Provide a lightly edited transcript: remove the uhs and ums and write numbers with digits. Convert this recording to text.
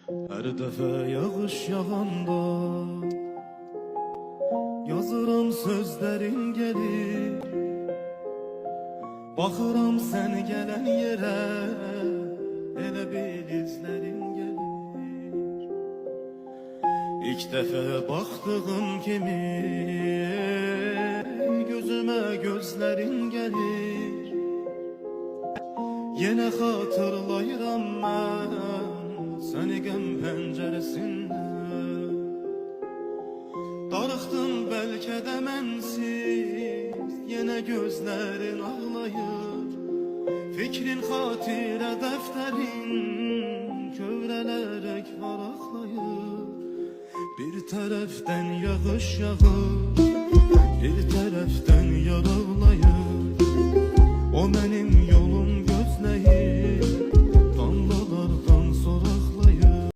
Her dəfə yağış yağanda yazıram sözlərin gelir. Baxıram sən gələn yerə, elə bil izlərin gelir. İlk dəfə baxdığım kimi gözümə gözlərin gəlir. Yenə xatırlayıram mən səni qəm pəncərəsində. Darıxdın bəlkə də mənsiz, yenə gözlərin ağlayır. Fikrin xatirə dəftərin kövrələrək varaqlayır. Bir tərəfdən yağış yağır, bir tərəfdən yar ağlayır. O mənim